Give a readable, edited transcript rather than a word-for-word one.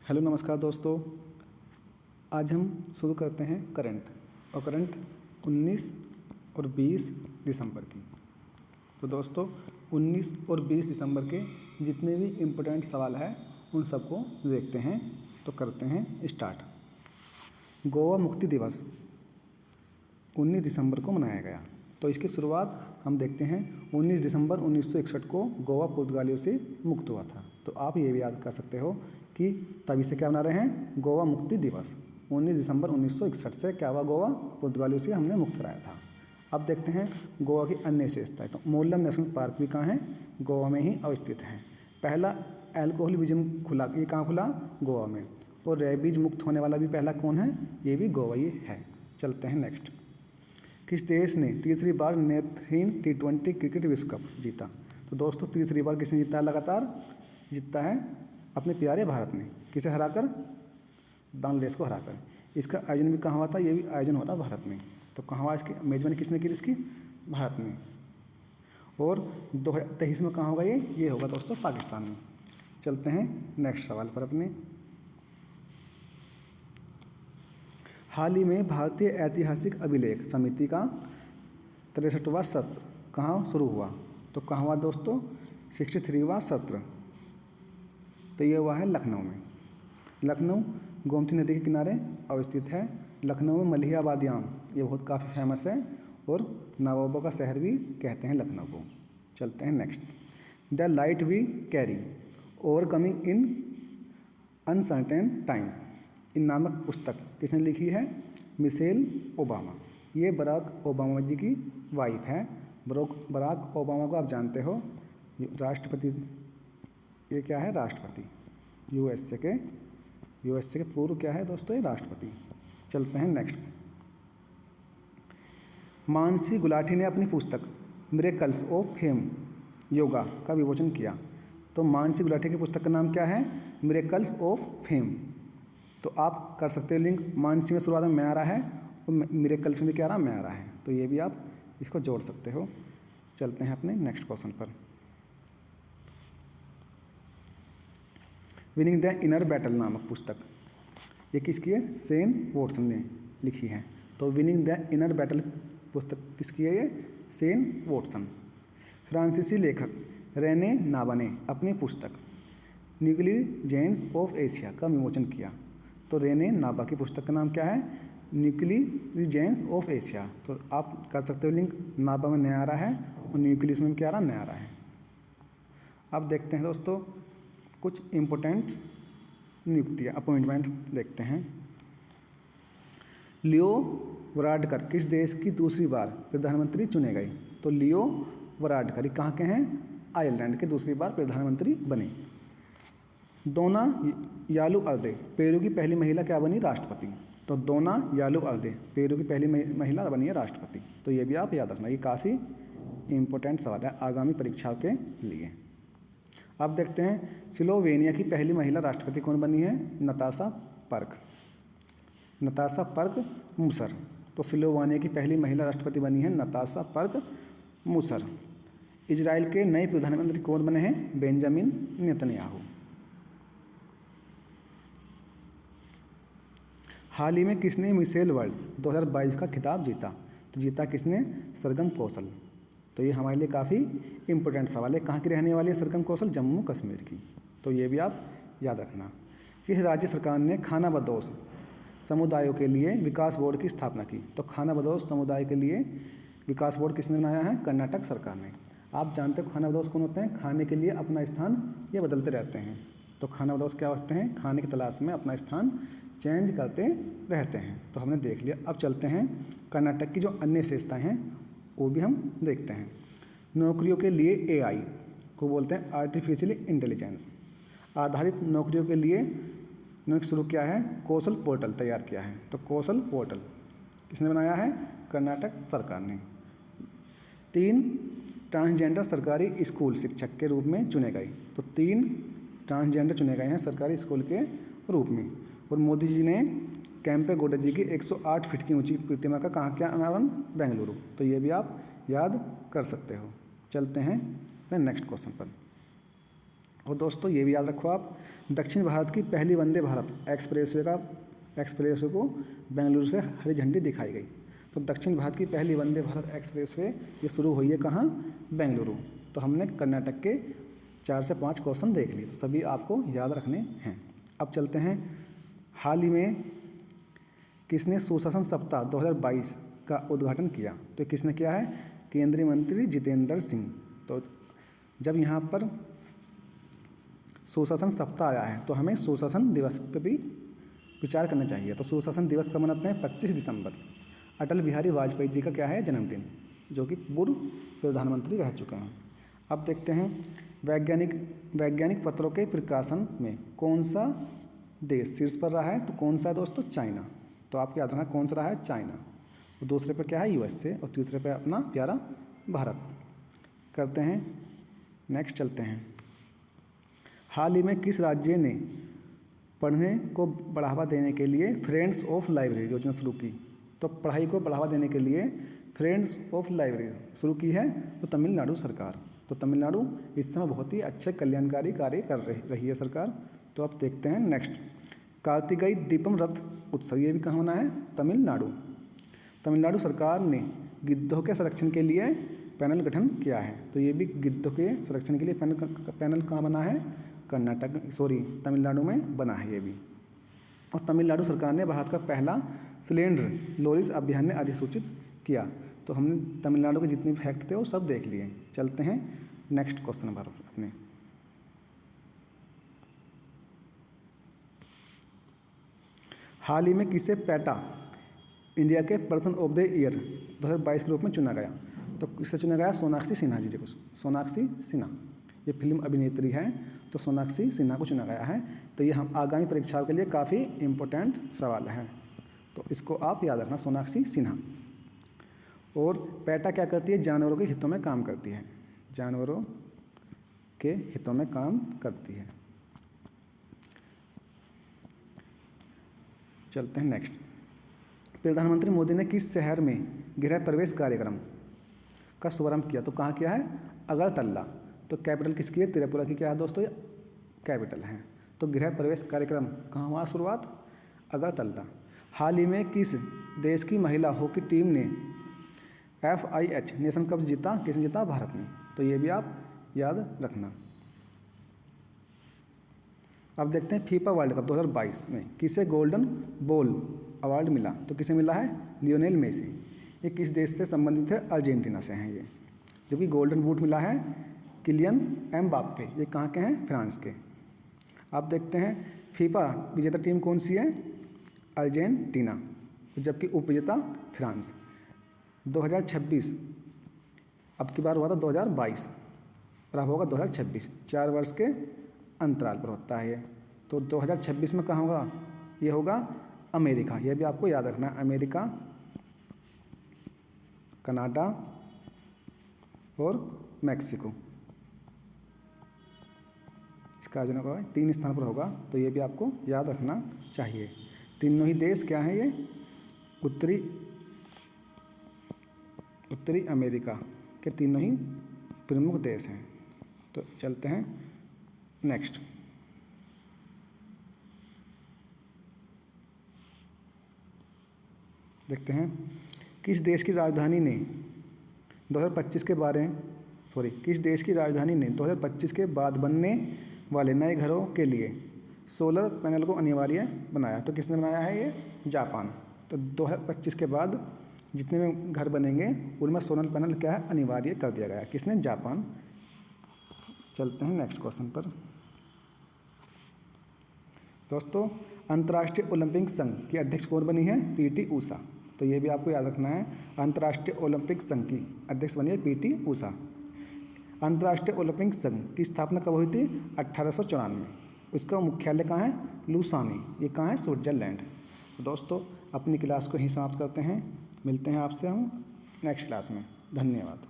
Hello नमस्कार दोस्तों। आज हम शुरू करते हैं करंट 19 और 20 दिसंबर की। तो दोस्तों 19 और 20 दिसंबर के जितने भी इम्पोर्टेंट सवाल हैं उन सबको देखते हैं। तो करते हैं स्टार्ट। गोवा मुक्ति दिवस 19 दिसंबर को मनाया गया। तो इसकी शुरुआत हम देखते हैं 19 दिसंबर 1961 को गोवा पुर्तगालियों से मुक्त हुआ था। तो आप ये भी याद कर सकते हो कि तभी से क्या मना रहे हैं, गोवा मुक्ति दिवस। 19 दिसंबर 1961 से क्या हुआ, गोवा पुर्तगालियों से हमने मुक्त कराया था। अब देखते हैं गोवा की अन्य विशेषताएं। तो मोल्लम नेशनल पार्क भी कहाँ है, गोवा में ही अवस्थित है। पहला एल्कोहल म्यूजियम खुला, ये कहाँ खुला, गोवा में। और रेबीज मुक्त होने वाला भी पहला कौन है, ये भी गोवा ही है। चलते हैं नेक्स्ट। किस देश ने तीसरी बार नेत्रहीन T20 क्रिकेट विश्व कप जीता। तो दोस्तों तीसरी बार किसने जीता है, लगातार जीतता है अपने प्यारे भारत ने। किसे हराकर, बांग्लादेश को हराकर। इसका आयोजन भी कहाँ हुआ था, ये भी आयोजन हुआ था भारत में। तो कहाँ हुआ, इसकी मेजबानी किसने की, इसकी भारत में। और 2023 में कहाँ होगा, ये होगा दोस्तों पाकिस्तान में। चलते हैं नेक्स्ट सवाल पर अपने। हाल ही में भारतीय ऐतिहासिक अभिलेख समिति का 63वां सत्र कहाँ शुरू हुआ। तो कहाँ हुआ दोस्तों, 63वां सत्र। तो ये हुआ है लखनऊ में। लखनऊ गोमती नदी के किनारे अवस्थित है। लखनऊ में मलिया बादियाम, ये बहुत काफ़ी फेमस है और नवाबों का शहर भी कहते हैं लखनऊ को। चलते हैं next. The light we carry overcoming in uncertain times, इन नामक पुस्तक किसने लिखी है, मिशेल ओबामा। ये बराक ओबामा जी की वाइफ है। बराक ओबामा को आप जानते हो, राष्ट्रपति, ये क्या है, राष्ट्रपति यूएसए के पूर्व क्या है दोस्तों, ये राष्ट्रपति। चलते हैं नेक्स्ट। मानसी गुलाटी ने अपनी पुस्तक मिरेकल्स ऑफ फेम योगा का विमोचन किया। तो मानसी गुलाटी की पुस्तक का नाम क्या है, मिरेकल्स ऑफ फेम। तो आप कर सकते हो लिंक, मानसी में शुरुआत में मैं आ रहा है और मिरेकल्स में क्या आ रहा, मैं आ रहा है। तो ये भी आप इसको जोड़ सकते हो। चलते हैं अपने नेक्स्ट क्वेश्चन पर। विनिंग द इनर बैटल नामक पुस्तक ये किसकी है, सेन वॉटसन ने लिखी है। तो विनिंग द इनर बैटल पुस्तक किसकी है, ये सेन वॉटसन। फ्रांसीसी लेखक रेने नावा ने अपनी पुस्तक न्यूक्लिजेंस ऑफ एशिया का विमोचन किया। तो रेने नावा की पुस्तक का नाम क्या है, न्यूक्लिजेंस ऑफ एशिया। तो आप कर सकते हो लिंक, नावा में नया आ रहा है और न्यूक्लियस में क्या आ रहा, नया आ रहा है। अब देखते हैं दोस्तों कुछ इम्पोर्टेंट नियुक्तियाँ, अपॉइंटमेंट देखते हैं। लियो वराडकर किस देश की दूसरी बार प्रधानमंत्री चुने गए। तो लियो वराडकर कहाँ के हैं, आयरलैंड के दूसरी बार प्रधानमंत्री बने। दोना यालुअर्दे पेरू की पहली महिला क्या बनी, राष्ट्रपति। तो दोना यालुअर्दे पेरू की पहली महिला बनी है राष्ट्रपति। तो ये भी आप याद रखना, ये काफ़ी इम्पोर्टेंट सवाल है आगामी परीक्षाओं के लिए। अब देखते हैं स्लोवेनिया की पहली महिला राष्ट्रपति कौन बनी है, नताशा पर्क मुसर। तो स्लोवेनिया की पहली महिला राष्ट्रपति बनी है नताशा पर्क मुसर। इजराइल के नए प्रधानमंत्री कौन बने हैं, बेंजामिन नेतन्याहू। हाल ही में किसने मिशेल वर्ल्ड 2022 का खिताब जीता। तो जीता किसने, सरगम कौशल। तो ये हमारे लिए काफ़ी इम्पोर्टेंट सवाल है। कहाँ की रहने वाली है सरगम कौशल, जम्मू कश्मीर की। तो ये भी आप याद रखना। किस राज्य सरकार ने खानाबदोश समुदायों के लिए विकास बोर्ड की स्थापना की। तो खानाबदोश समुदाय के लिए विकास बोर्ड किसने बनाया है, कर्नाटक सरकार ने। आप जानते हो खानाबदोश कौन होते हैं, खाने के लिए अपना स्थान ये बदलते रहते हैं। तो खानाबदोश क्या होते हैं, खाने की तलाश में अपना स्थान चेंज करते रहते हैं। तो हमने देख लिया। अब चलते हैं कर्नाटक की जो अन्य विशेषताएँ हैं वो भी हम देखते हैं। नौकरियों के लिए AI को बोलते हैं आर्टिफिशियल इंटेलिजेंस आधारित नौकरियों के लिए उन्होंने शुरू किया है, कौशल पोर्टल तैयार किया है। तो कौशल पोर्टल किसने बनाया है, कर्नाटक सरकार ने। 3 ट्रांसजेंडर सरकारी स्कूल शिक्षक के रूप में चुने गए। तो 3 ट्रांसजेंडर चुने गए हैं सरकारी स्कूल के रूप में। और मोदी जी ने कैंपे गौडा जी की 108 फीट की ऊंची प्रतिमा का कहाँ क्या अनावरण, बेंगलुरु। तो ये भी आप याद कर सकते हो। चलते हैं नेक्स्ट क्वेश्चन पर। और दोस्तों ये भी याद रखो आप, दक्षिण भारत की पहली वंदे भारत एक्सप्रेसवे को बेंगलुरु से हरी झंडी दिखाई गई। तो दक्षिण भारत की पहली वंदे भारत एक्सप्रेसवे ये शुरू हुई है कहाँ? बेंगलुरु। तो हमने कर्नाटक के 4 से 5 क्वेश्चन देख लिए, तो सभी आपको याद रखने हैं। अब चलते हैं, हाल ही में किसने सुशासन सप्ताह 2022 का उद्घाटन किया? तो किसने किया है? केंद्रीय मंत्री जितेंद्र सिंह। तो जब यहाँ पर सुशासन सप्ताह आया है तो हमें सुशासन दिवस पर भी विचार करना चाहिए। तो सुशासन दिवस कब मनाते हैं? 25 दिसंबर। अटल बिहारी वाजपेयी जी का क्या है? जन्मदिन, जो कि पूर्व प्रधानमंत्री रह चुके हैं। अब देखते हैं, वैज्ञानिक पत्रों के प्रकाशन में कौन सा देश शीर्ष पर रहा है? तो कौन सा है दोस्तों? चाइना। तो आपको याद रखना कौन सा रहा है? चाइना। और दूसरे पर क्या है? यूएसए। और तीसरे पर अपना प्यारा भारत। करते हैं नेक्स्ट, चलते हैं, हाल ही में किस राज्य ने पढ़ने को बढ़ावा देने के लिए फ्रेंड्स ऑफ लाइब्रेरी योजना शुरू की? तो पढ़ाई को बढ़ावा देने के लिए फ्रेंड्स ऑफ लाइब्रेरी शुरू की है तो तमिलनाडु सरकार। तो तमिलनाडु इस समय बहुत ही अच्छे कल्याणकारी कार्य कर रही है सरकार। तो अब देखते हैं नेक्स्ट, कार्तिकेय दीपम रथ उत्सव ये भी कहाँ मना है? तमिलनाडु। तमिलनाडु सरकार ने गिद्धों के संरक्षण के लिए पैनल गठन किया है। तो ये भी गिद्धों के संरक्षण के लिए पैनल कहाँ बना है? तमिलनाडु में बना है ये भी। और तमिलनाडु सरकार ने भारत का पहला सिलेंडर लोरिस अभियान ने अधिसूचित किया। तो हमने तमिलनाडु के जितने फैक्ट थे वो सब देख लिए। चलते हैं नेक्स्ट क्वेश्चन नंबर अपने, हाल ही में किसे पैटा इंडिया के पर्सन ऑफ द ईयर 2022 के रूप में चुना गया? तो किससे चुना गया? सोनाक्षी सिन्हा जी को। सोनाक्षी सिन्हा ये फिल्म अभिनेत्री है, तो सोनाक्षी सिन्हा को चुना गया है। तो ये हम आगामी परीक्षाओं के लिए काफ़ी इम्पोर्टेंट सवाल है, तो इसको आप याद रखना, सोनाक्षी सिन्हा। और पैटा क्या करती है? जानवरों के हितों में काम करती है। जानवरों के हितों में काम करती है। चलते हैं नेक्स्ट, प्रधानमंत्री मोदी ने किस शहर में गृह प्रवेश कार्यक्रम का शुभारंभ किया? तो कहाँ किया है? अगरतला। तो कैपिटल किसकी है? त्रिपुरा की क्या है दोस्तों? कैपिटल है। तो गृह प्रवेश कार्यक्रम कहाँ हुआ शुरुआत? अगरतला। हाल ही में किस देश की महिला हॉकी टीम ने FIH नेशन कप जीता? किसने जीता? भारत ने। तो ये भी आप याद रखना। अब देखते हैं, फीफा वर्ल्ड कप 2022 में किसे गोल्डन बॉल अवार्ड मिला? तो किसे मिला है? Lionel Messi. ये किस देश से संबंधित है? अर्जेंटीना से हैं ये। जबकि गोल्डन बूट मिला है किलियन एम्बाप्पे, ये कहाँ के हैं? फ्रांस के। अब देखते हैं, फीफा विजेता टीम कौन सी है? अर्जेंटीना, जबकि उपविजेता फ्रांस। 2026 अब की बार हुआ था 2022 और अब होगा 2026, 4 वर्ष के अंतराल पर होता है ये। तो 2026 में कहाँ होगा? ये होगा अमेरिका। यह भी आपको याद रखना है, अमेरिका, कनाडा और मैक्सिको। इसका आयोजन होगा 3 स्थान पर होगा, तो ये भी आपको याद रखना चाहिए। तीनों ही देश क्या हैं? ये उत्तरी अमेरिका के तीनों ही प्रमुख देश हैं। तो चलते हैं नेक्स्ट, देखते हैं, किस देश की राजधानी ने 2025 के बाद बनने वाले नए घरों के लिए सोलर पैनल को अनिवार्य बनाया? तो किसने बनाया है? ये जापान। तो 2025 के बाद जितने में घर बनेंगे उनमें सोलर पैनल क्या है? अनिवार्य कर दिया गया। किसने? जापान। चलते हैं नेक्स्ट क्वेश्चन पर। दोस्तों, अंतर्राष्ट्रीय ओलंपिक संघ की अध्यक्ष कौन बनी है? PT ऊषा। तो ये भी आपको याद रखना है, अंतर्राष्ट्रीय ओलंपिक संघ की अध्यक्ष बनी है PT ऊषा। अंतर्राष्ट्रीय ओलंपिक संघ की स्थापना कब हुई थी? 1894। इसका मुख्यालय कहाँ है? लुसानी। ये कहाँ है? स्विट्जरलैंड। तो दोस्तों, अपनी क्लास को ही समाप्त करते हैं। मिलते हैं आपसे हम नेक्स्ट क्लास में। धन्यवाद।